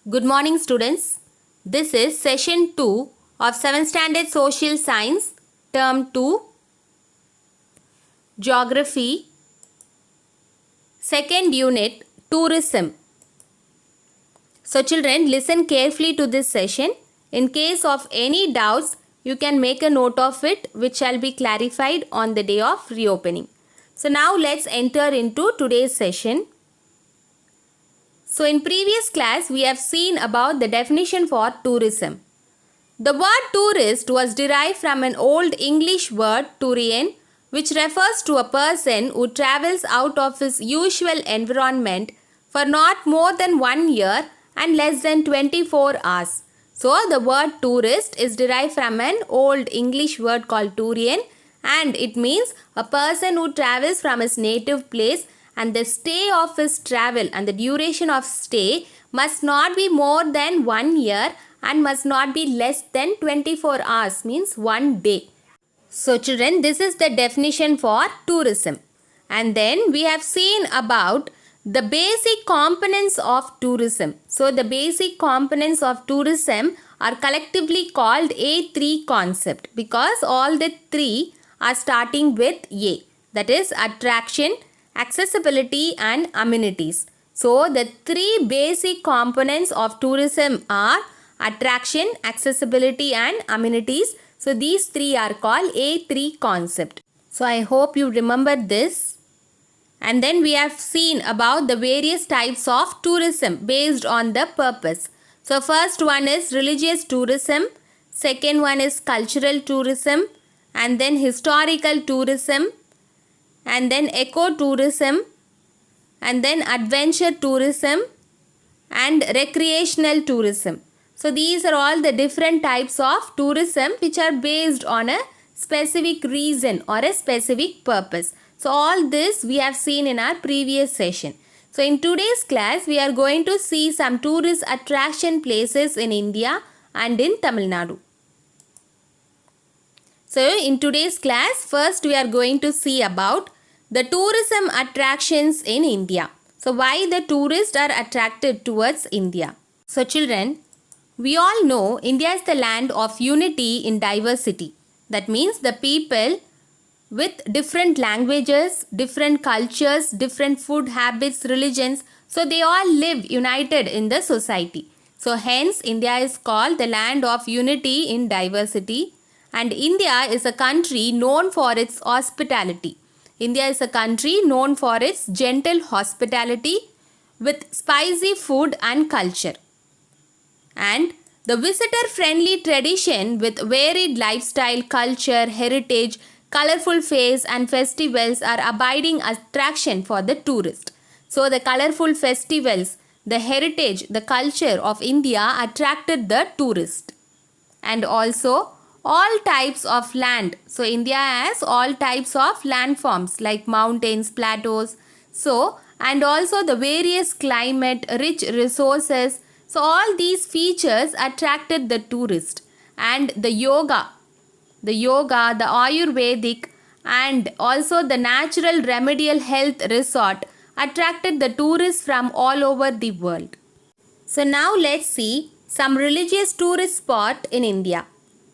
Good morning, students. This is session 2 of 7th Standard Social Science, Term 2, Geography, Second Unit, Tourism. So, children, listen carefully to this session. In case of any doubts, you can make a note of it, which shall be clarified on the day of reopening. So, now let's enter into today's session. So, in previous class, we have seen about the definition for tourism. The word tourist was derived from an old English word turian, which refers to a person who travels out of his usual environment for not more than 1 year and less than 24 hours. So, the word tourist is derived from an old English word called turian, and it means a person who travels from his native place, and the stay of his travel and the duration of stay must not be more than 1 year and must not be less than 24 hours, means 1 day. So children, this is the definition for tourism. And then we have seen about the basic components of tourism. So the basic components of tourism are collectively called A3 concept because all the three are starting with A. That is attraction, accessibility and amenities. So the three basic components of tourism are attraction, accessibility and amenities. So these three are called A3 concept. So I hope you remember this. And then we have seen about the various types of tourism based on the purpose. So first one is religious tourism, second one is cultural tourism, and then historical tourism, and then ecotourism, and then adventure tourism and recreational tourism. So these are all the different types of tourism which are based on a specific reason or a specific purpose. So all this we have seen in our previous session. So in today's class we are going to see some tourist attraction places in India and in Tamil Nadu. So in today's class first we are going to see about the tourism attractions in India. So why the tourists are attracted towards India? So children, we all know India is the land of unity in diversity. That means the people with different languages, different cultures, different food habits, religions, so they all live united in the society. So hence India is called the land of unity in diversity, and India is a country known for its hospitality. India is a country known for its gentle hospitality with spicy food and culture. And the visitor-friendly tradition with varied lifestyle, culture, heritage, colorful fairs and festivals are abiding attraction for the tourist. So the colorful festivals, the heritage, the culture of India attracted the tourist. And also all types of land. So India has all types of landforms like mountains, plateaus. So and also the various climate, rich resources. So all these features attracted the tourist. And the yoga, the Ayurvedic and also the natural remedial health resort attracted the tourists from all over the world. So now let's see some religious tourist spot in India.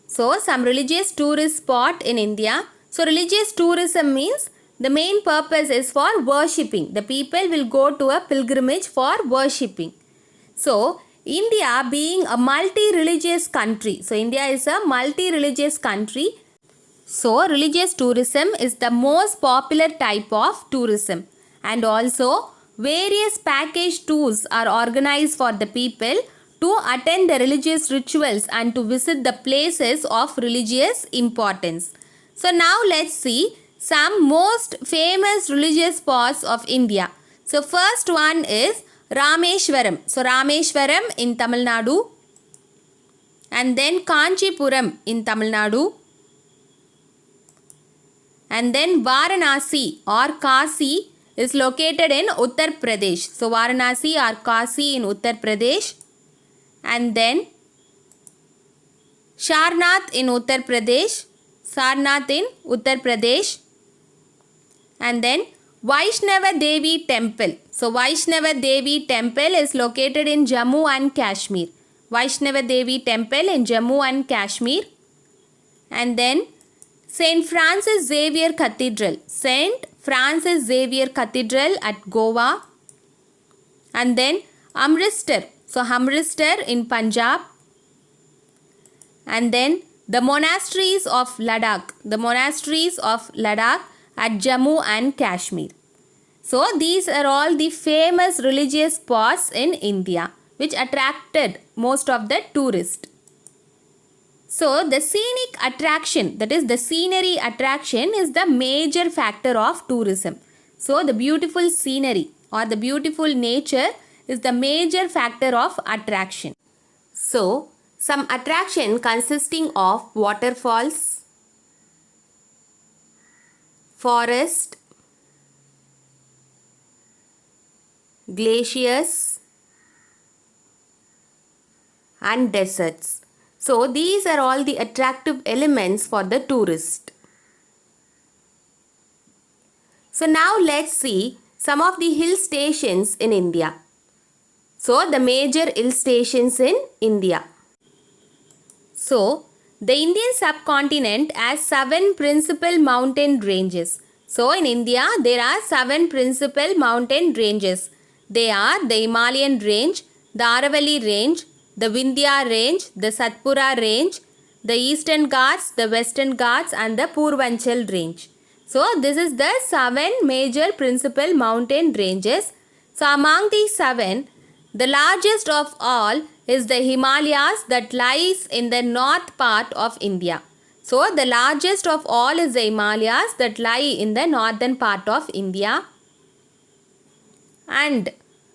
So some religious tourist spot in India. So religious tourism means the main purpose is for worshipping. The people will go to a pilgrimage for worshipping. So India being a multi-religious country. So India is a multi-religious country. So religious tourism is the most popular type of tourism, and also various package tours are organized for the people to attend the religious rituals and to visit the places of religious importance. So now let's see some most famous religious spots of India. So first one is Rameshwaram. So Rameshwaram in Tamil Nadu, and then Kanchipuram in Tamil Nadu, and then Varanasi or Kasi is located in Uttar Pradesh. So Varanasi or Kasi in Uttar Pradesh, and then Sarnath in Uttar Pradesh, and then Vaishnava Devi Temple. So Vaishnava Devi Temple is located in Jammu and Kashmir. Vaishnava Devi Temple in Jammu and Kashmir. And then St. Francis Xavier Cathedral. St. Francis Xavier Cathedral at Goa. And then Amritsar. So Amritsar in Punjab. And then the monasteries of Ladakh. The monasteries of Ladakh at Jammu and Kashmir. So these are all the famous religious spots in India which attracted most of the tourists. So the scenic attraction, that is the scenery attraction, is the major factor of tourism. So the beautiful scenery or the beautiful nature is the major factor of attraction. So some attraction consisting of waterfalls, forest, glaciers and deserts. So these are all the attractive elements for the tourist. So now let's see some of the hill stations in India. So the major hill stations in India. So the Indian subcontinent has 7 principal mountain ranges. So in India there are 7 principal mountain ranges. They are the Himalayan range, the Aravalli range, the Vindhya range, the Satpura range, the Eastern Ghats, the Western Ghats and the Purvanchal range. So this is the 7 major principal mountain ranges. So among these 7, the largest of all is the Himalayas that lies in the north part of India. So the largest of all is the Himalayas that lie in the northern part of India. And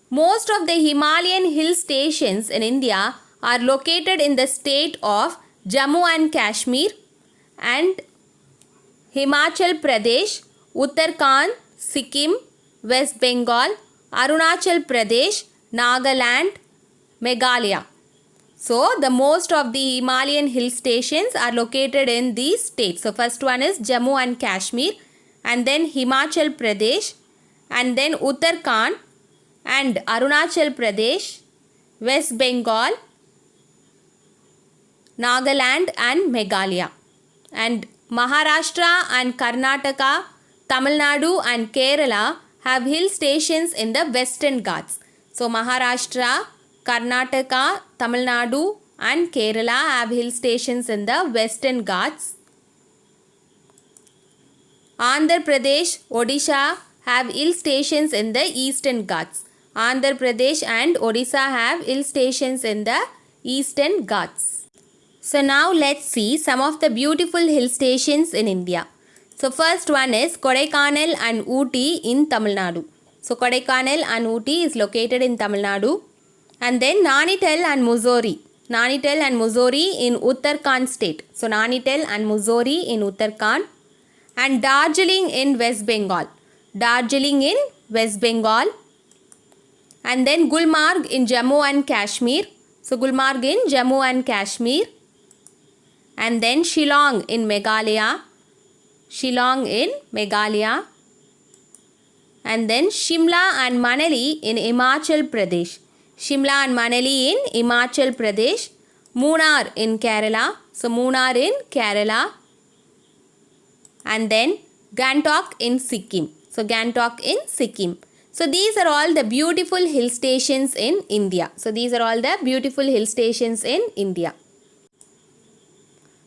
most of the Himalayan hill stations in India are located in the state of Jammu and Kashmir and Himachal Pradesh, Uttarakhand, Sikkim, West Bengal, Arunachal Pradesh, Nagaland, Meghalaya. So the most of the Himalayan hill stations are located in these states. So first one is Jammu and Kashmir, and then Himachal Pradesh, and then Uttarakhand and Arunachal Pradesh, West Bengal, Nagaland and Meghalaya. And Maharashtra and Karnataka, Tamil Nadu and Kerala have hill stations in the Western Ghats. So Maharashtra, Karnataka, Tamil Nadu and Kerala have hill stations in the Western Ghats. Andhra Pradesh, Odisha have hill stations in the Eastern Ghats. Andhra Pradesh and Odisha have hill stations in the Eastern Ghats. So now let's see some of the beautiful hill stations in India. So first one is Kodaikanal and Ooty in Tamil Nadu. So Kodaikanal and Ooty is located in Tamil Nadu. And then Nainital and Mussoorie. Nainital and Mussoorie in Uttarakhand state. So Nainital and Mussoorie in Uttarakhand. And Darjeeling in West Bengal. Darjeeling in West Bengal. And then Gulmarg in Jammu and Kashmir. So Gulmarg in Jammu and Kashmir. And then Shillong in Meghalaya. Shillong in Meghalaya. And then Shimla and Manali in Himachal Pradesh. Shimla and Manali in Himachal Pradesh. Munnar in Kerala. So Munnar in Kerala. And then Gangtok in Sikkim. So Gangtok in Sikkim. So these are all the beautiful hill stations in India. So these are all the beautiful hill stations in India.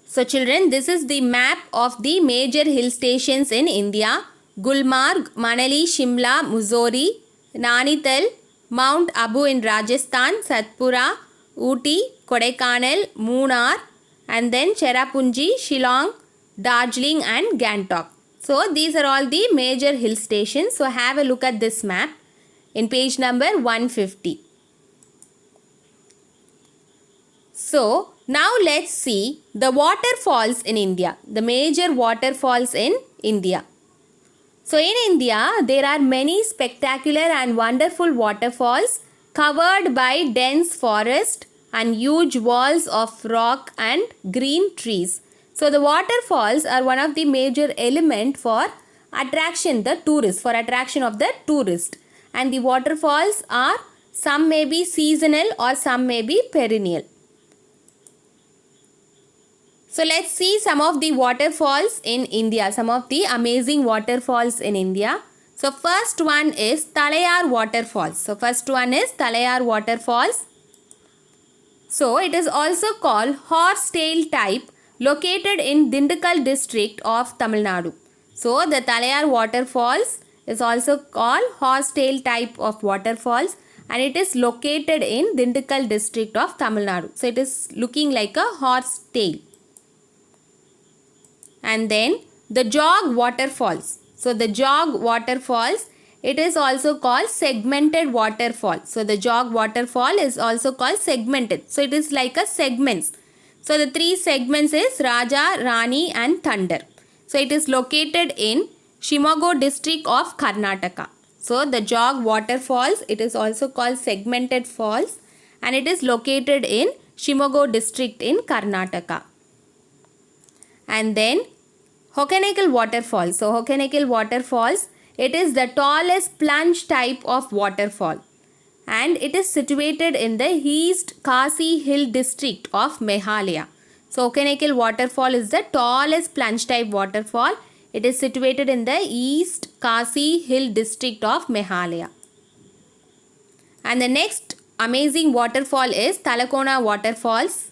So children, this is the map of the major hill stations in India. Gulmarg, Manali, Shimla, Mussoorie, Nainital, Mount Abu in Rajasthan, Satpura, Ooty, Kodaikanal, Munnar, and then Cherrapunji, Shillong, Darjeeling and Gangtok. So these are all the major hill stations. So have a look at this map in page number 150. So now let's see the waterfalls in India, the major waterfalls in India. So in India, there are many spectacular and wonderful waterfalls covered by dense forest and huge walls of rock and green trees. So the waterfalls are one of the major element for attraction the tourist, for attraction of the tourist. And the waterfalls are, some may be seasonal or some may be perennial. So let's see some of the waterfalls in India, some of the amazing waterfalls in India. So first one is Talayar waterfalls. So first one is Talayar waterfalls. So it is also called horsetail type, located in Dindigul district of Tamil Nadu. So the Talayar waterfalls is also called horsetail type of waterfalls, and it is located in Dindigul district of Tamil Nadu. So it is looking like a horse tail. And then the Jog waterfalls. So the Jog waterfalls, it is also called segmented waterfall. So the Jog waterfall is also called segmented. So it is like a segments. So the three segments is Raja, Rani and Thunder. So it is located in Shimoga district of Karnataka. So the Jog waterfalls, it is also called segmented falls, and it is located in Shimoga district in Karnataka. And then Hokenekal waterfall. So Hokenekal waterfalls, it is the tallest plunge type of waterfall, and it is situated in the East Khasi Hill district of Meghalaya. So Hokenekal waterfall is the tallest plunge type waterfall. It is situated in the East Khasi Hill district of Meghalaya. And the next amazing waterfall is Talakona waterfalls.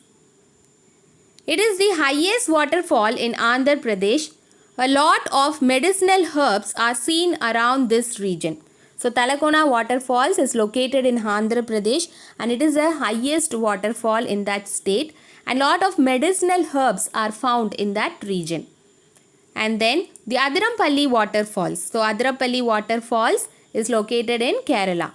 It is the highest waterfall in Andhra Pradesh. A lot of medicinal herbs are seen around this region. So Talakona waterfalls is located in Andhra Pradesh, and it is the highest waterfall in that state, and lot of medicinal herbs are found in that region. And then the Adirampalli waterfalls. So Adirampalli waterfalls is located in Kerala.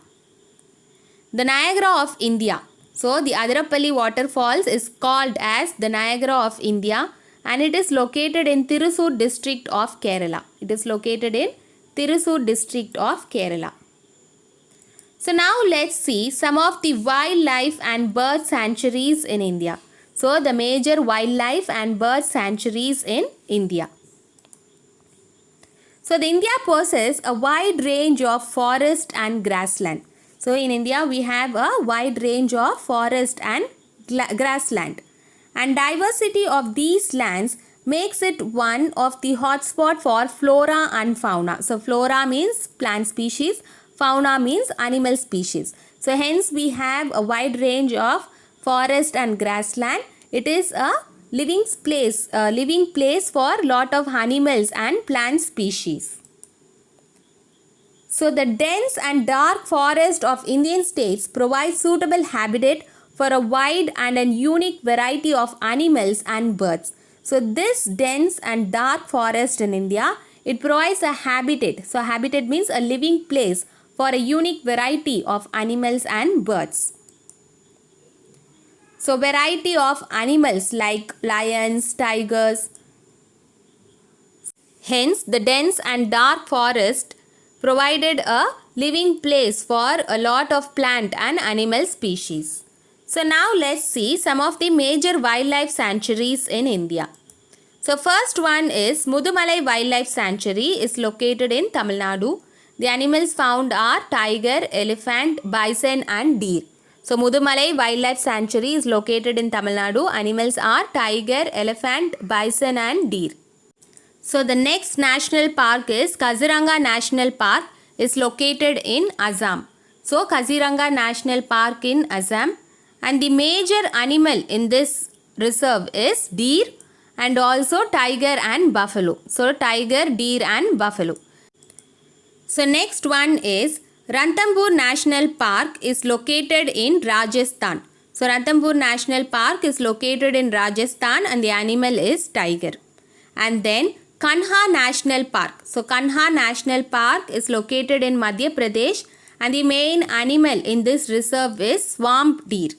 The Niagara of India. So the Adirampalli waterfalls is called as the Niagara of India, and it is located in Thrissur district of Kerala. It is located in Thrissur district of Kerala. So now let's see some of the wildlife and bird sanctuaries in India. So the major wildlife and bird sanctuaries in India. So the India possesses a wide range of forest and grassland. So in India we have a wide range of forest and grassland, and diversity of these lands makes it one of the hotspot for flora and fauna. So flora means plant species, fauna means animal species. So hence we have a wide range of forest and grassland. It is a living place for lot of animals and plant species. So the dense and dark forest of Indian states provides suitable habitat for a wide and a unique variety of animals and birds. So this dense and dark forest in India, it provides a habitat. So habitat means a living place for a unique variety of animals and birds. So variety of animals like lions, tigers. Hence the dense and dark forest provided a living place for a lot of plant and animal species. So now let's see some of the major wildlife sanctuaries in India. So first one is Mudumalai Wildlife Sanctuary is located in Tamil Nadu. The animals found are tiger, elephant, bison and deer. So Mudumalai Wildlife Sanctuary is located in Tamil Nadu. Animals are tiger, elephant, bison and deer. So the next national park is Kaziranga National Park is located in Assam. So Kaziranga National Park in Assam, and the major animal in this reserve is deer and also tiger and buffalo. So tiger, deer and buffalo. So next one is Ranthambore National Park is located in Rajasthan. So Ranthambore National Park is located in Rajasthan, and the animal is tiger. And then Kanha National Park. So Kanha National Park is located in Madhya Pradesh, and the main animal in this reserve is swamp deer.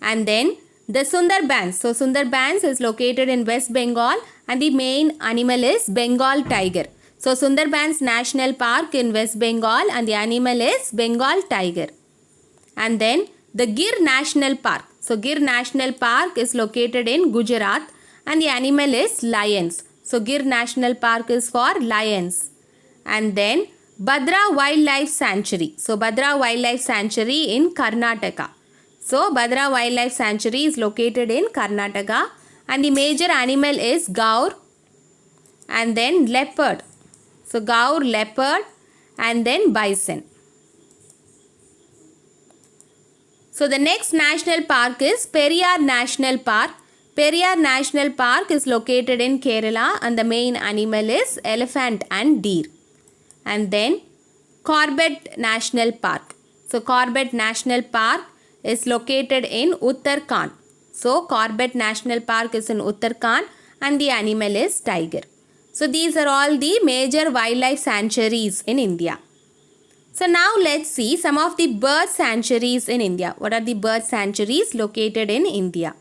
And then the Sundarbans. So Sundarbans is located in West Bengal, and the main animal is Bengal tiger. So Sundarbans National Park in West Bengal, and the animal is Bengal tiger. And then the Gir National Park. So Gir National Park is located in Gujarat, and the animal is lions. So Gir National Park is for lions. And then Bhadra Wildlife Sanctuary. So Bhadra Wildlife Sanctuary in Karnataka. So Bhadra Wildlife Sanctuary is located in Karnataka, and the major animal is gaur and then leopard. So gaur, leopard and then bison. So the next national park is Periyar National Park. Periyar National Park is located in Kerala, and the main animal is elephant and deer. And then Corbett National Park. So Corbett National Park is located in Uttarakhand. So Corbett National Park is in Uttarakhand, and the animal is tiger. So these are all the major wildlife sanctuaries in India. So now let's see some of the bird sanctuaries in India. What are the bird sanctuaries located in India?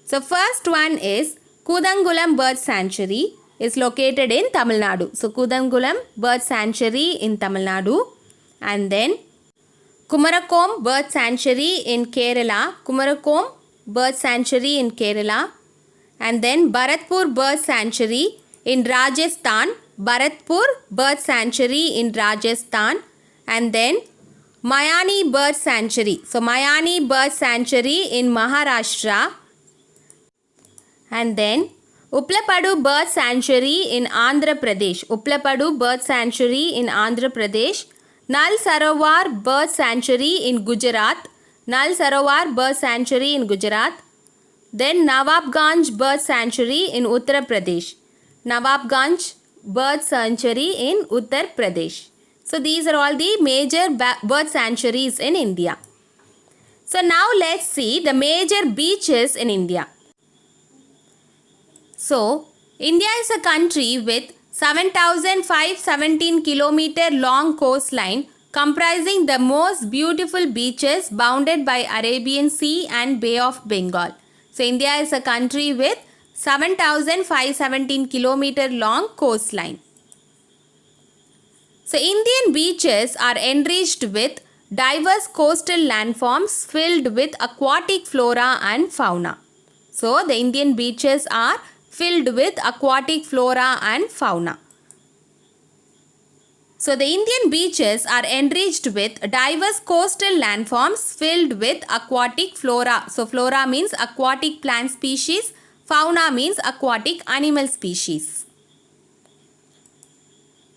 So first one is Kudangulam Bird Sanctuary is located in Tamil Nadu. So Kudangulam Bird Sanctuary in Tamil Nadu. And then Kumarakom Bird Sanctuary in Kerala. Kumarakom Bird Sanctuary in Kerala. And then Bharatpur Bird Sanctuary in Rajasthan. Bharatpur Bird Sanctuary in Rajasthan. And then Mayani Bird Sanctuary. So Mayani Bird Sanctuary in Maharashtra. And then Uplapadu Bird Sanctuary in Andhra Pradesh. Uplapadu Bird Sanctuary in Andhra Pradesh. Nal Sarovar Bird Sanctuary in Gujarat. Nal Sarovar Bird Sanctuary in Gujarat. Then Nawabganj Bird Sanctuary in Uttar Pradesh. Nawabganj Bird Sanctuary in Uttar Pradesh. So these are all the major bird sanctuaries in India. So now let's see the major beaches in India. So India is a country with 7,517 km long coastline comprising the most beautiful beaches bounded by Arabian Sea and Bay of Bengal. So India is a country with 7,517 km long coastline. So Indian beaches are enriched with diverse coastal landforms filled with aquatic flora and fauna. So the Indian beaches are filled with aquatic flora and fauna. So the Indian beaches are enriched with diverse coastal landforms filled with aquatic flora. So flora means aquatic plant species. Fauna means aquatic animal species.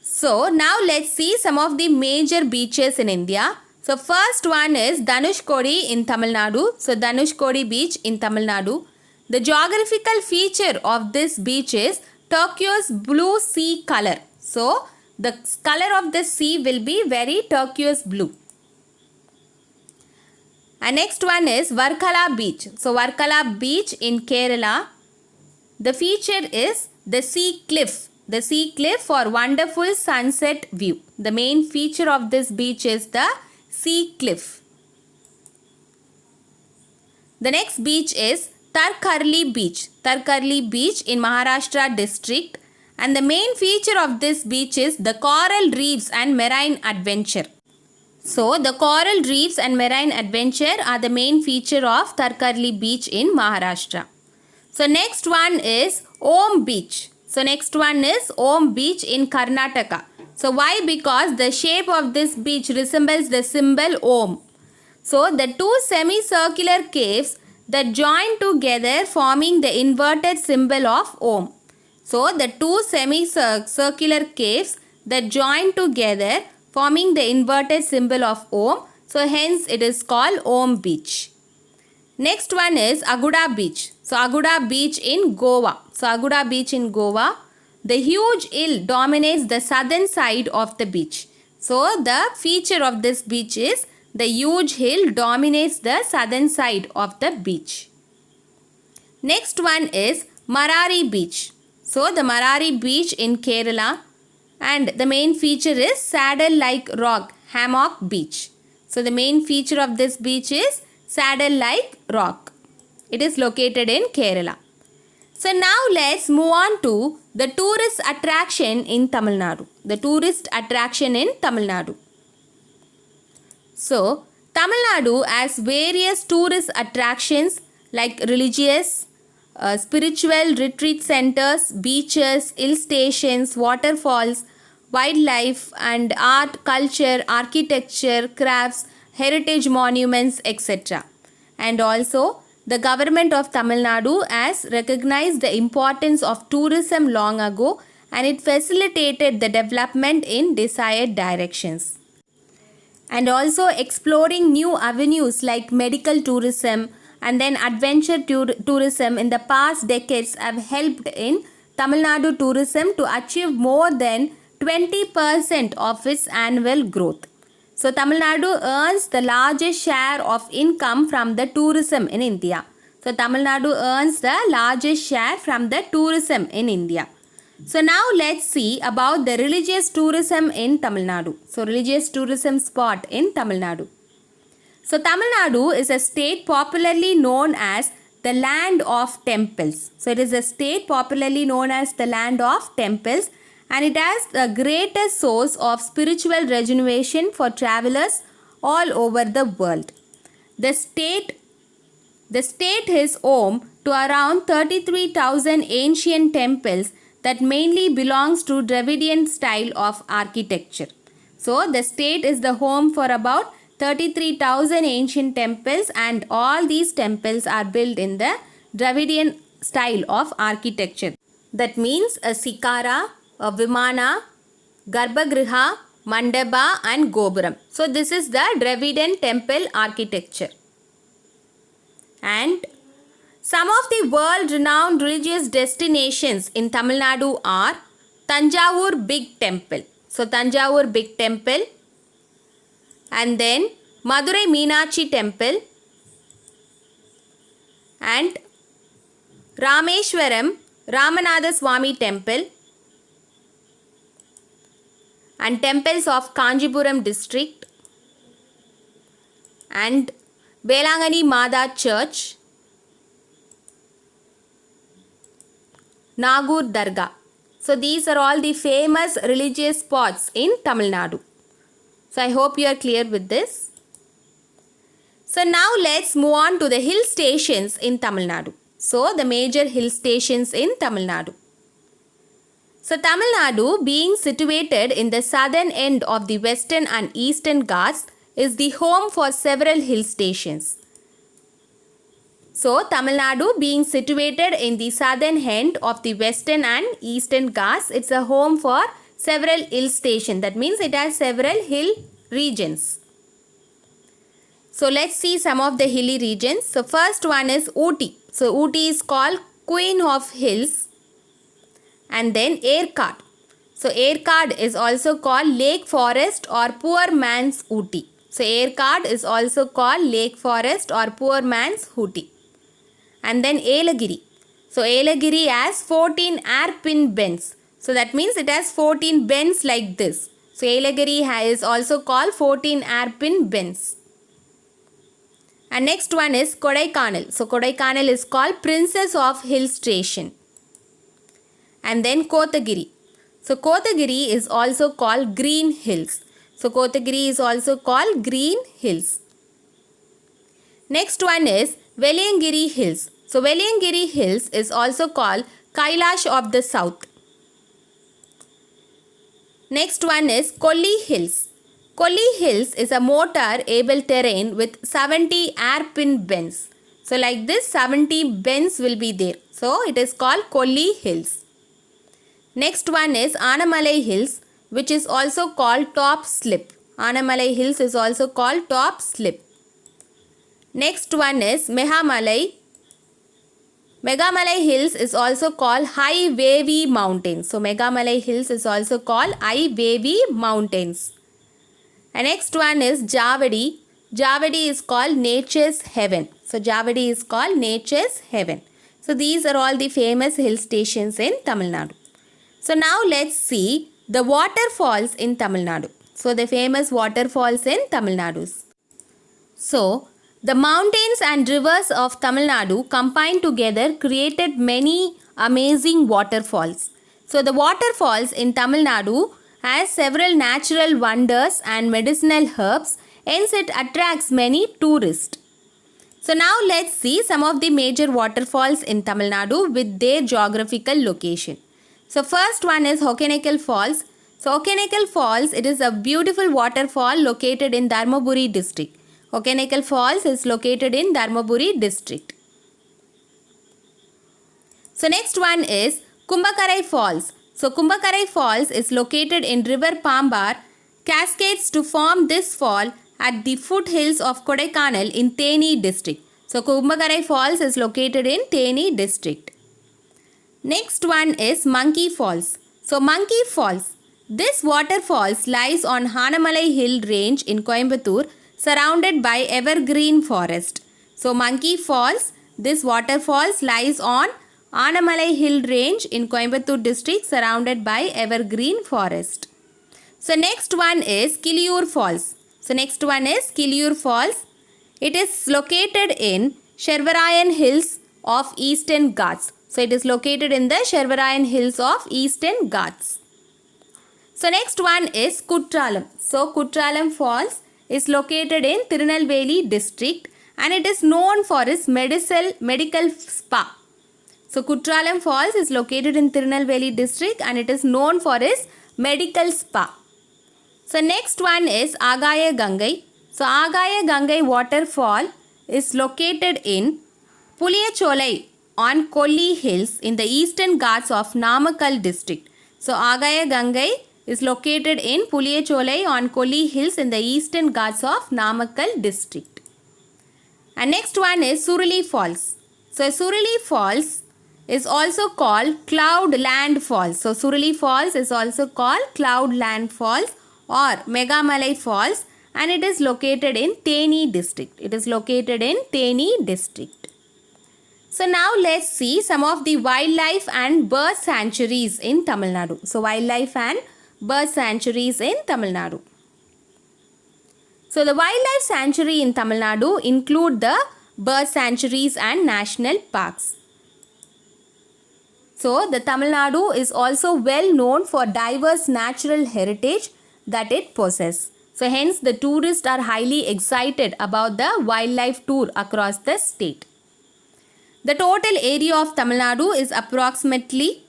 So now let's see some of the major beaches in India. So first one is Dhanushkodi in Tamil Nadu. So Dhanushkodi beach in Tamil Nadu. The geographical feature of this beach is turquoise blue sea color. So the color of the sea will be very turquoise blue. And next one is Varkala beach. So Varkala beach in Kerala. The feature is the sea cliff. The sea cliff for wonderful sunset view. The main feature of this beach is the sea cliff. The next beach is Tarkarli beach. Tarkarli beach in Maharashtra district. And the main feature of this beach is the coral reefs and marine adventure. So the coral reefs and marine adventure are the main feature of Tarkarli beach in Maharashtra. So next one is Om beach. So next one is Om beach in Karnataka. So why? Because the shape of this beach resembles the symbol Om. So the two semicircular caves that join together forming the inverted symbol of Om. So the two semicircular caves that join together forming the inverted symbol of Om. So hence it is called Om beach. Next one is Aguda beach. So Aguda beach in Goa. So Aguda beach in Goa. The huge hill dominates the southern side of the beach. So the feature of this beach is the huge hill dominates the southern side of the beach. Next one is Marari beach. So the Marari beach in Kerala, and the main feature is saddle-like rock, hammock beach. So the main feature of this beach is saddle-like rock. It is located in Kerala. So now let's move on to the tourist attraction in Tamil Nadu. The tourist attraction in Tamil Nadu. So Tamil Nadu has various tourist attractions like religious, spiritual retreat centers, beaches, hill stations, waterfalls, wildlife, and art, culture, architecture, crafts, heritage monuments, etc. And also, the government of Tamil Nadu has recognized the importance of tourism long ago, and it facilitated the development in desired directions. And also exploring new avenues like medical tourism and then adventure tourism in the past decades have helped in Tamil Nadu tourism to achieve more than 20% of its annual growth. So Tamil Nadu earns the largest share of income from the tourism in India. So Tamil Nadu earns the largest share from the tourism in India. So now let's see about the religious tourism in Tamil Nadu. So religious tourism spot in Tamil Nadu. So Tamil Nadu is a state popularly known as the land of temples. So it is a state popularly known as the land of temples, and it has the greatest source of spiritual rejuvenation for travelers all over the world. The state is home to around 33,000 ancient temples that mainly belongs to Dravidian style of architecture. So the state is the home for about 33,000 ancient temples, and all these temples are built in the Dravidian style of architecture. That means a Sikara, a Vimana, Garbhagriha, Mandapa and Gopuram. So this is the Dravidian temple architecture. And some of the world-renowned religious destinations in Tamil Nadu are Tanjavur Big Temple. So Tanjavur Big Temple, and then Madurai Meenakshi Temple, and Rameshwaram Ramanatha Swami Temple, and temples of Kanjipuram district, and Belangani Mada Church, Nagur Dargah. So these are all the famous religious spots in Tamil Nadu. So I hope you are clear with this. So now let's move on to the hill stations in Tamil Nadu. So the major hill stations in Tamil Nadu. So Tamil Nadu, being situated in the southern end of the western and eastern Ghats, is the home for several hill stations. So Tamil Nadu, being situated in the southern end of the western and eastern Ghats, it's a home for several hill stations. That means it has several hill regions. So let's see some of the hilly regions. So first one is Ooty. So Ooty is called Queen of Hills. And then Erkard. So Erkard is also called Lake Forest or Poor Man's Ooty. So Erkard is also called Lake Forest or Poor Man's Ooty. And then Elagiri. So Elagiri has 14 hairpin bends. So that means it has 14 bends like this. So Elagiri is also called 14 hairpin bends. And next one is Kodaikanal. So Kodaikanal is called Princess of Hill Station. And then Kotagiri. So Kotagiri is also called Green Hills. So Kotagiri is also called Green Hills. Next one is Veliyangiri Hills. So Veliyangiri Hills is also called Kailash of the South. Next one is Kolli Hills. Kolli Hills is a motor-able terrain with 70 hairpin bends. So like this 70 bends will be there. So it is called Kolli Hills. Next one is Anamalai Hills, which is also called Top Slip. Anamalai Hills is also called Top Slip. Next one is Megamalai. Megamalai Hills is also called High Wavy Mountains. So Megamalai Hills is also called High Wavy Mountains. And next one is Javadi. Javadi is called Nature's Heaven. So Javadi is called Nature's Heaven. So these are all the famous hill stations in Tamil Nadu. So now let's see the waterfalls in Tamil Nadu. So the famous waterfalls in Tamil Nadu. So the mountains and rivers of Tamil Nadu combined together created many amazing waterfalls. So the waterfalls in Tamil Nadu has several natural wonders and medicinal herbs, hence it attracts many tourists. So now let's see some of the major waterfalls in Tamil Nadu with their geographical location. So first one is Hokenekal Falls. So Hokenekal Falls, it is a beautiful waterfall located in Dharmaburi district. Hokenekal Falls is located in Dharmaburi district. So next one is Kumbakarai Falls. So Kumbakarai Falls is located in river Pambar, cascades to form this fall at the foothills of Kodaikanal in Theni district. So Kumbakarai Falls is located in Theni district. Next one is Monkey Falls. So Monkey Falls, this waterfalls lies on Hanamalai Hill range in Coimbatore, surrounded by evergreen forest. So Monkey Falls, this waterfalls lies on Hanamalai Hill range in Coimbatore district, surrounded by evergreen forest. So next one is Kiliyur Falls. So next one is Kiliyur Falls. It is located in Shervarayan Hills of Eastern Ghats. So it is located in the Shervarayan Hills of Eastern Ghats. So next one is Kutralam. So Kutralam Falls is located in Tirunelveli district and it is known for its medical spa. So Kutralam Falls is located in Tirunelveli district and it is known for its medical spa. So next one is Agaya Gangai. So Agaya Gangai waterfall is located in Puliyacholai on Kolli Hills in the Eastern Ghats of Namakkal district. So Agaya Gangai is located in Puliyacholai on Kolli Hills in the Eastern Ghats of Namakkal district. And next one is Suruli Falls. So Suruli Falls is also called Cloudland Falls. So Suruli Falls is also called Cloudland Falls or Megamalai Falls and it is located in Theni district. It is located in Theni district. So now let's see some of the wildlife and bird sanctuaries in Tamil Nadu. So wildlife and bird sanctuaries in Tamil Nadu. So the wildlife sanctuary in Tamil Nadu include the bird sanctuaries and national parks. So the Tamil Nadu is also well known for diverse natural heritage that it possesses. So hence the tourists are highly excited about the wildlife tour across the state. The total area of Tamil Nadu is approximately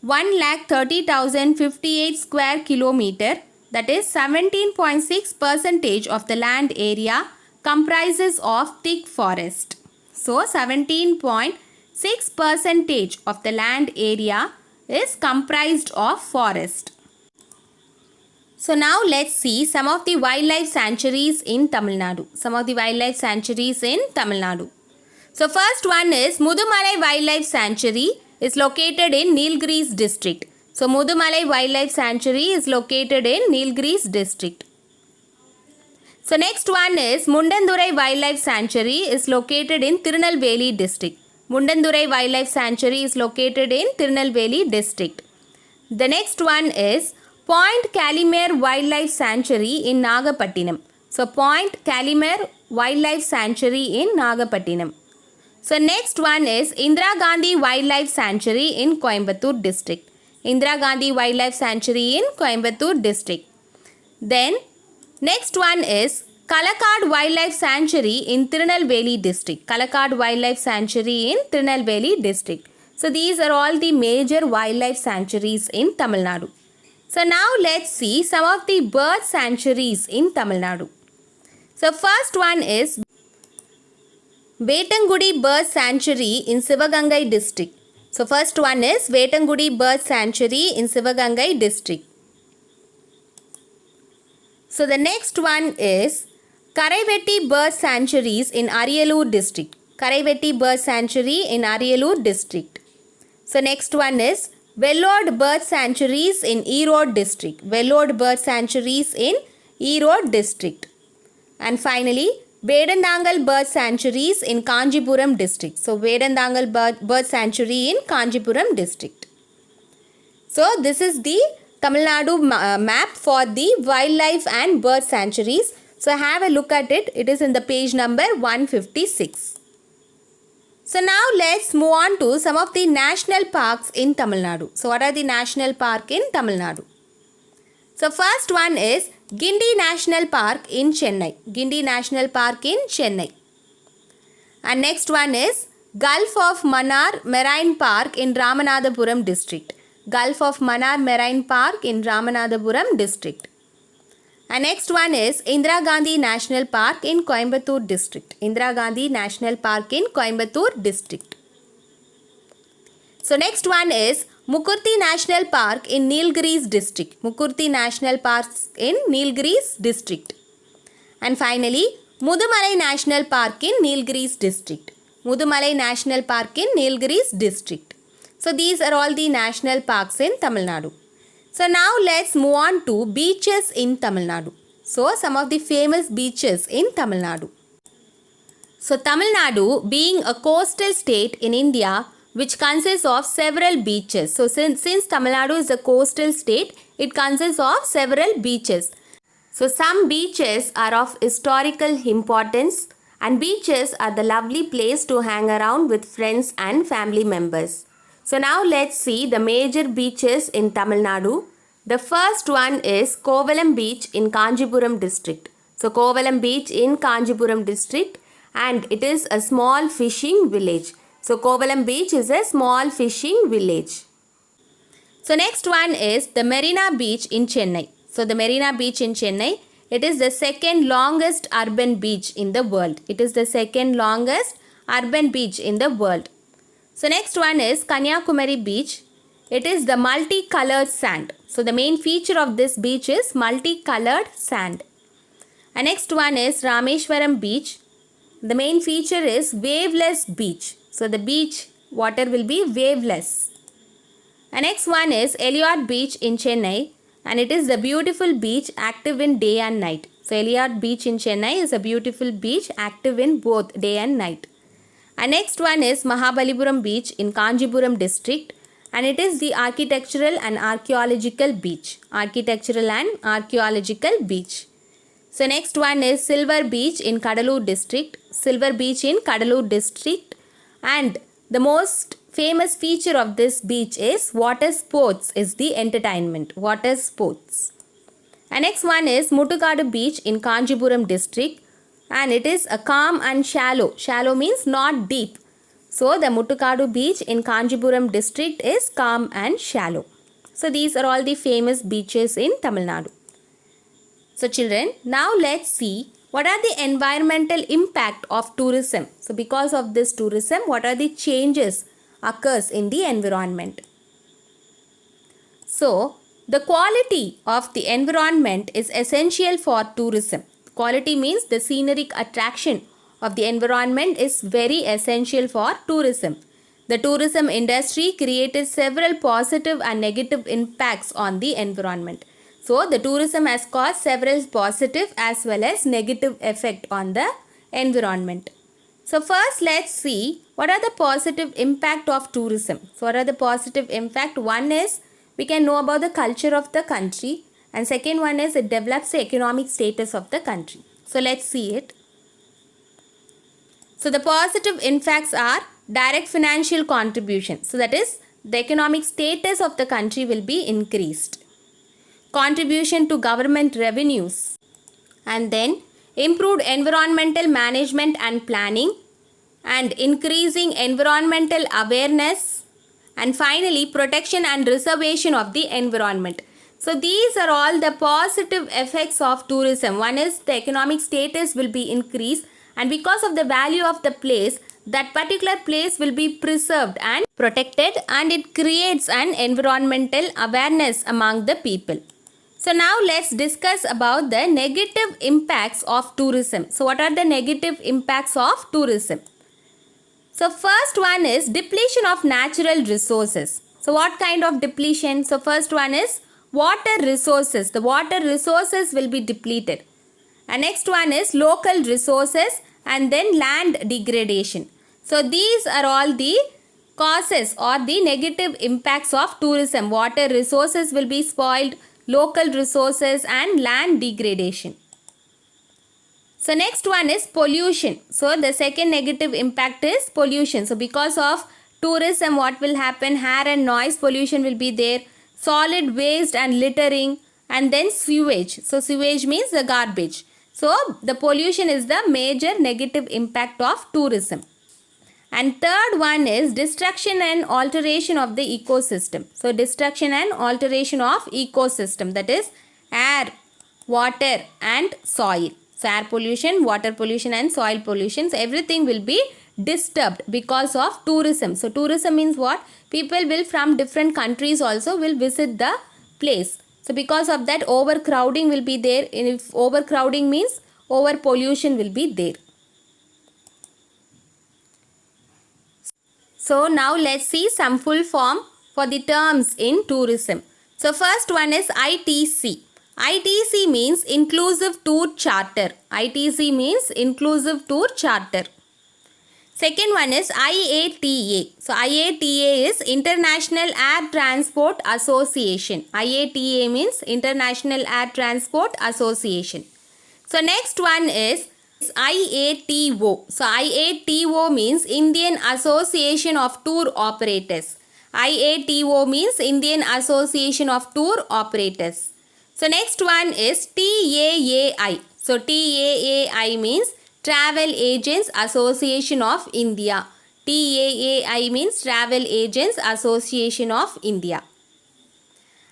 1,30,058 square kilometer, that is 17.6% of the land area comprises of thick forest. So 17.6% of the land area is comprised of forest. So now let's see some of the wildlife sanctuaries in Tamil Nadu. Some of the wildlife sanctuaries in Tamil Nadu. So first one is Mudumalai Wildlife Sanctuary is located in Nilgiris district. So Mudumalai Wildlife Sanctuary is located in Nilgiris district. So next one is Mundandurai Wildlife Sanctuary is located in Tirunelveli district. Mundandurai Wildlife Sanctuary is located in Tirunelveli district. The next one is Point Calimere Wildlife Sanctuary in Nagapattinam. So Point Calimere Wildlife Sanctuary in Nagapattinam. So next one is Indira Gandhi Wildlife Sanctuary in Coimbatore district. Indira Gandhi Wildlife Sanctuary in Coimbatore district. Then next one is Kalakad Wildlife Sanctuary in Tirunelveli district. Kalakad Wildlife Sanctuary in Tirunelveli district. So these are all the major wildlife sanctuaries in Tamil Nadu. So now let's see some of the bird sanctuaries in Tamil Nadu. So first one is Vetangudi Bird Sanctuary in Sivagangai district. So first one is Vetangudi Bird Sanctuary in Sivagangai district. So the next one is Karaivetti Bird Sanctuaries in Ariyalur district. Karaivetti Bird Sanctuary in Ariyalur district. So next one is Vellode Bird Sanctuaries in Erode district. Vellode Bird Sanctuaries in Erode district. And finally Vedandangal Bird Sanctuaries in Kanjipuram district. So Vedandangal Bird Sanctuary in Kanjipuram district. So this is the Tamil Nadu map for the wildlife and bird sanctuaries. So have a look at it. It is in the page number 156. So now let's move on to some of the national parks in Tamil Nadu. So what are the national park in Tamil Nadu? So first one is Gindi National Park in Chennai. Gindi National Park in Chennai. And next one is Gulf of Mannar Marine Park in Ramanathapuram district. Gulf of Mannar Marine Park in Ramanathapuram district. And next one is Indira Gandhi National Park in Coimbatore district. Indira Gandhi National Park in Coimbatore district. So next one is Mukurthi National Park in Nilgiris district. Mukurthi National Park in Nilgiris district. And finally, Mudumalai National Park in Nilgiris district. Mudumalai National Park in Nilgiris district. So these are all the national parks in Tamil Nadu. So now let's move on to beaches in Tamil Nadu. So some of the famous beaches in Tamil Nadu. So Tamil Nadu being a coastal state in India which consists of several beaches. So since Tamil Nadu is a coastal state, it consists of several beaches. So some beaches are of historical importance and beaches are the lovely place to hang around with friends and family members. So now let's see the major beaches in Tamil Nadu. The first one is Kovalam Beach in Kanjipuram district. So Kovalam Beach in Kanjipuram district, and it is a small fishing village. So Kovalam Beach is a small fishing village. So next one is the Marina Beach in Chennai. So the Marina Beach in Chennai, it is the second longest urban beach in the world. It is the second longest urban beach in the world. So next one is Kanyakumari Beach. It is the multicolored sand. So the main feature of this beach is multicolored sand. And next one is Rameshwaram Beach. The main feature is waveless beach. So the beach water will be waveless. And next one is Elliot Beach in Chennai, and it is the beautiful beach active in day and night. So Elliot Beach in Chennai is a beautiful beach active in both day and night. And next one is Mahabalipuram Beach in Kanjipuram district, and it is the architectural and archaeological beach. Architectural and archaeological beach. So next one is Silver Beach in Kadalur district. Silver Beach in Kadalur district, and the most famous feature of this beach is water sports is the entertainment. Water sports. And next one is Muttukadu Beach in Kanjipuram district, and it is a calm and shallow. Shallow means not deep. So the Muttukadu Beach in Kanjipuram district is calm and shallow. So these are all the famous beaches in Tamil Nadu. So children, now let's see what are the environmental impact of tourism. So because of this tourism, what are the changes occurs in the environment? So the quality of the environment is essential for tourism. Quality means the scenic attraction of the environment is very essential for tourism. The tourism industry created several positive and negative impacts on the environment. So the tourism has caused several positive as well as negative effect on the environment. So first let's see what are the positive impact of tourism. So what are the positive impact? One is we can know about the culture of the country, and second one is it develops the economic status of the country. So let's see it. So the positive impacts are direct financial contribution. So that is the economic status of the country will be increased. Contribution to government revenues, and then improved environmental management and planning, and increasing environmental awareness, and finally protection and preservation of the environment. So these are all the positive effects of tourism. One is the economic status will be increased, and because of the value of the place, that particular place will be preserved and protected, and it creates an environmental awareness among the people. So now let's discuss about the negative impacts of tourism. So what are the negative impacts of tourism? So first one is depletion of natural resources. So what kind of depletion? So first one is water resources. The water resources will be depleted. And next one is local resources, and then land degradation. So these are all the causes or the negative impacts of tourism. Water resources will be spoiled, local resources, and land degradation. So next one is pollution. So the second negative impact is pollution. So because of tourism, what will happen? Air and noise pollution will be there, solid waste and littering, and then sewage. So sewage means the garbage. So the pollution is the major negative impact of tourism. And third one is destruction and alteration of the ecosystem. So destruction and alteration of ecosystem, that is air, water and soil. So air pollution, water pollution and soil pollution, so everything will be disturbed because of tourism. So tourism means what? People will from different countries also will visit the place. So because of that overcrowding will be there. If overcrowding means over pollution will be there. So now let's see some full form for the terms in tourism. So first one is ITC. ITC means Inclusive Tour Charter. ITC means Inclusive Tour Charter. Second one is IATA. So IATA is International Air Transport Association. IATA means International Air Transport Association. So next one is IATO. So IATO means Indian Association of Tour Operators. IATO means Indian Association of Tour Operators. So next one is TAAI. So TAAI means Travel Agents Association of India. TAAI means Travel Agents Association of India.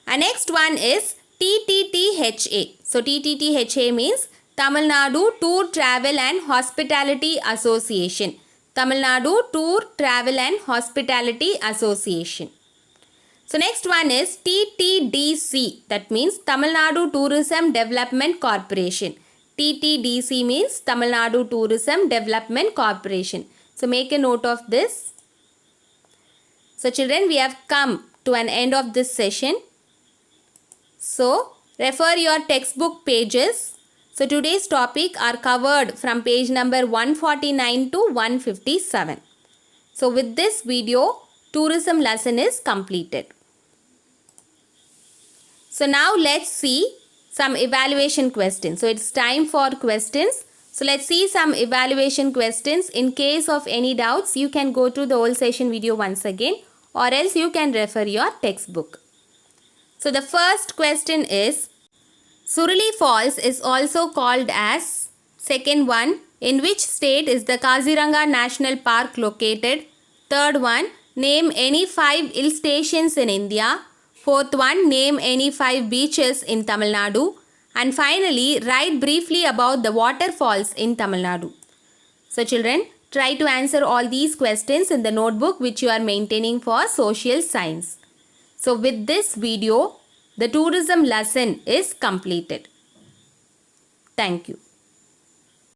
And next one is TTTHA. So TTTHA means Tamil Nadu Tour Travel and Hospitality Association. Tamil Nadu Tour Travel and Hospitality Association. So next one is TTDC. That means Tamil Nadu Tourism Development Corporation. TTDC means Tamil Nadu Tourism Development Corporation. So make a note of this. So children, we have come to an end of this session. So refer your textbook pages. So today's topic are covered from page number 149 to 157. So with this video, tourism lesson is completed. So now let's see some evaluation questions. So it's time for questions. So let's see some evaluation questions. In case of any doubts, you can go to the whole session video once again, or else you can refer your textbook. So the first question is, Surili Falls is also called as, second one, in which state is the Kaziranga National Park located? Third one, name any 5 hill stations in India. Fourth one, name any 5 beaches in Tamil Nadu. And finally, write briefly about the waterfalls in Tamil Nadu. So children, try to answer all these questions in the notebook which you are maintaining for social science. So with this video, the tourism lesson is completed. Thank you.